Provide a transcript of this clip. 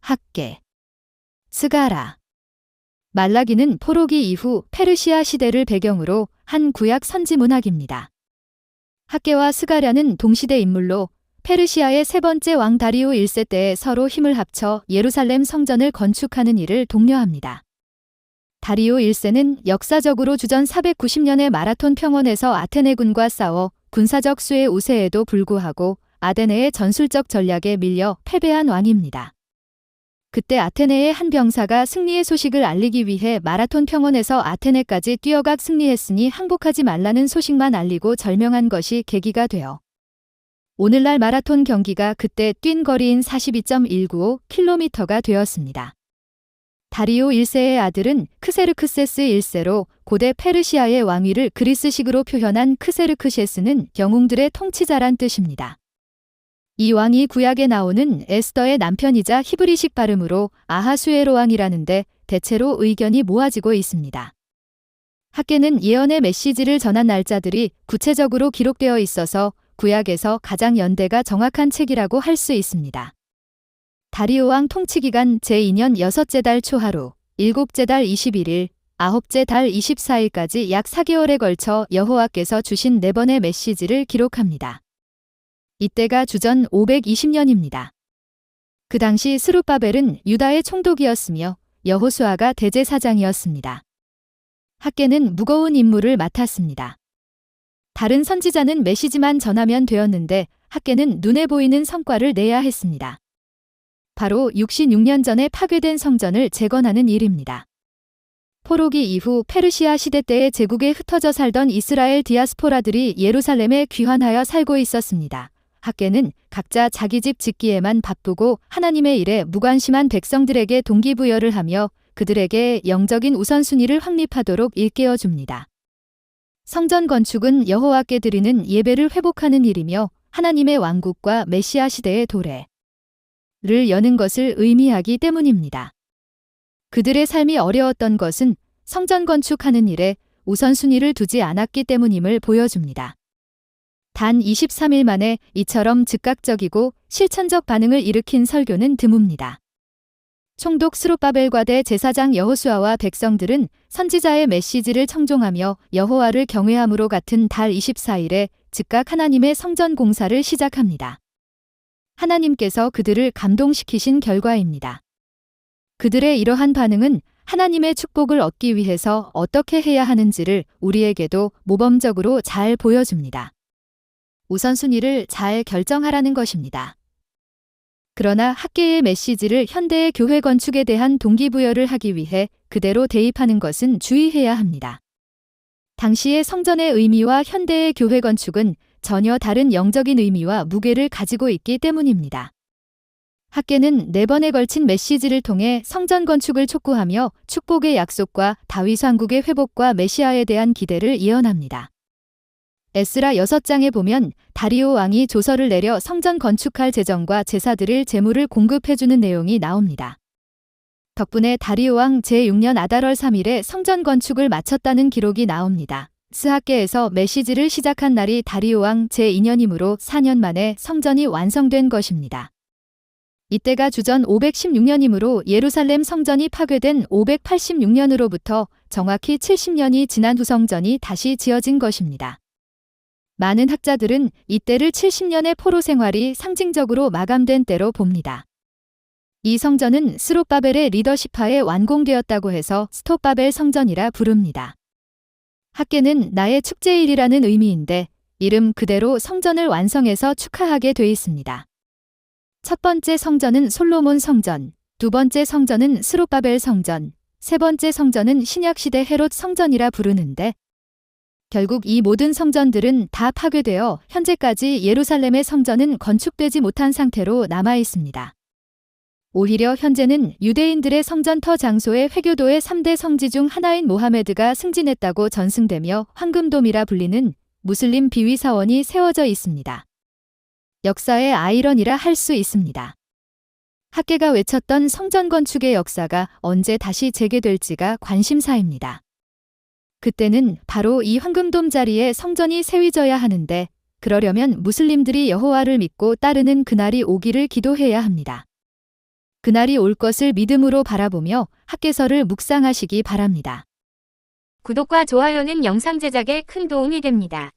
학계, 스가라. 말라기는 포로기 이후 페르시아 시대를 배경으로 한 구약 선지 문학입니다. 학계와 스가랴는 동시대 인물로 페르시아의 세 번째 왕 다리오 1세 때에 서로 힘을 합쳐 예루살렘 성전을 건축하는 일을 독려합니다. 다리오 1세는 역사적으로 주전 490년에 마라톤 평원에서 아테네군과 싸워 군사적 수의 우세에도 불구하고 아테네의 전술적 전략에 밀려 패배한 왕입니다. 그때 아테네의 한 병사가 승리의 소식을 알리기 위해 마라톤 평원에서 아테네까지 뛰어가 승리했으니 항복하지 말라는 소식만 알리고 절명한 것이 계기가 되어 오늘날 마라톤 경기가 그때 뛴 거리인 42.195km가 되었습니다. 다리오 1세의 아들은 크세르크세스 1세로 고대 페르시아의 왕위를 그리스식으로 표현한 크세르크세스는 영웅들의 통치자란 뜻입니다. 이 왕이 구약에 나오는 에스더의 남편이자 히브리식 발음으로 아하수에로 왕이라는데 대체로 의견이 모아지고 있습니다. 학계는 예언의 메시지를 전한 날짜들이 구체적으로 기록되어 있어서 구약에서 가장 연대가 정확한 책이라고 할 수 있습니다. 다리오 왕 통치기간 제2년 6째 달 초하루, 7째 달 21일, 9째 달 24일까지 약 4개월에 걸쳐 여호와께서 주신 4번의 메시지를 기록합니다. 이때가 주전 520년입니다. 그 당시 스룹바벨은 유다의 총독이었으며 여호수아가 대제사장이었습니다. 학계는 무거운 임무를 맡았습니다. 다른 선지자는 메시지만 전하면 되었는데 학계는 눈에 보이는 성과를 내야 했습니다. 바로 66년 전에 파괴된 성전을 재건하는 일입니다. 포로기 이후 페르시아 시대 때의 제국에 흩어져 살던 이스라엘 디아스포라들이 예루살렘에 귀환하여 살고 있었습니다. 학계는 각자 자기 집 짓기에만 바쁘고 하나님의 일에 무관심한 백성들에게 동기부여를 하며 그들에게 영적인 우선순위를 확립하도록 일깨워줍니다. 성전 건축은 여호와께 드리는 예배를 회복하는 일이며 하나님의 왕국과 메시아 시대의 도래를 여는 것을 의미하기 때문입니다. 그들의 삶이 어려웠던 것은 성전 건축하는 일에 우선순위를 두지 않았기 때문임을 보여줍니다. 단 23일 만에 이처럼 즉각적이고 실천적 반응을 일으킨 설교는 드뭅니다. 총독 스룹바벨과 대제사장 여호수아와 백성들은 선지자의 메시지를 청종하며 여호와를 경외함으로 같은 달 24일에 즉각 하나님의 성전 공사를 시작합니다. 하나님께서 그들을 감동시키신 결과입니다. 그들의 이러한 반응은 하나님의 축복을 얻기 위해서 어떻게 해야 하는지를 우리에게도 모범적으로 잘 보여줍니다. 우선순위를 잘 결정하라는 것입니다. 그러나 학계의 메시지를 현대의 교회 건축에 대한 동기부여를 하기 위해 그대로 대입하는 것은 주의해야 합니다. 당시의 성전의 의미와 현대의 교회 건축은 전혀 다른 영적인 의미와 무게를 가지고 있기 때문입니다. 학계는 4번에 걸친 메시지를 통해 성전 건축을 촉구하며 축복의 약속과 다윗 왕국의 회복과 메시아에 대한 기대를 예언합니다. 에스라 6장에 보면 다리오 왕이 조서를 내려 성전 건축할 재정과 제사드릴 제물을 공급해주는 내용이 나옵니다. 덕분에 다리오 왕 제6년 아달월 3일에 성전 건축을 마쳤다는 기록이 나옵니다. 스학계에서 메시지를 시작한 날이 다리오 왕 제2년이므로 4년 만에 성전이 완성된 것입니다. 이때가 주전 516년이므로 예루살렘 성전이 파괴된 586년으로부터 정확히 70년이 지난 후 성전이 다시 지어진 것입니다. 많은 학자들은 이때를 70년의 포로 생활이 상징적으로 마감된 때로 봅니다. 이 성전은 스룹바벨의 리더십하에 완공되었다고 해서 스톱바벨 성전이라 부릅니다. 학계는 나의 축제일이라는 의미인데 이름 그대로 성전을 완성해서 축하하게 돼 있습니다. 첫 번째 성전은 솔로몬 성전, 두 번째 성전은 스룹바벨 성전, 세 번째 성전은 신약시대 헤롯 성전이라 부르는데 결국 이 모든 성전들은 다 파괴되어 현재까지 예루살렘의 성전은 건축되지 못한 상태로 남아 있습니다. 오히려 현재는 유대인들의 성전터 장소의 회교도의 3대 성지 중 하나인 모하메드가 승진했다고 전승되며 황금돔이라 불리는 무슬림 비위사원이 세워져 있습니다. 역사의 아이러니라 할 수 있습니다. 학계가 외쳤던 성전 건축의 역사가 언제 다시 재개될지가 관심사입니다. 그때는 바로 이 황금돔 자리에 성전이 세워져야 하는데 그러려면 무슬림들이 여호와를 믿고 따르는 그날이 오기를 기도해야 합니다. 그날이 올 것을 믿음으로 바라보며 학개서를 묵상하시기 바랍니다. 구독과 좋아요는 영상 제작에 큰 도움이 됩니다.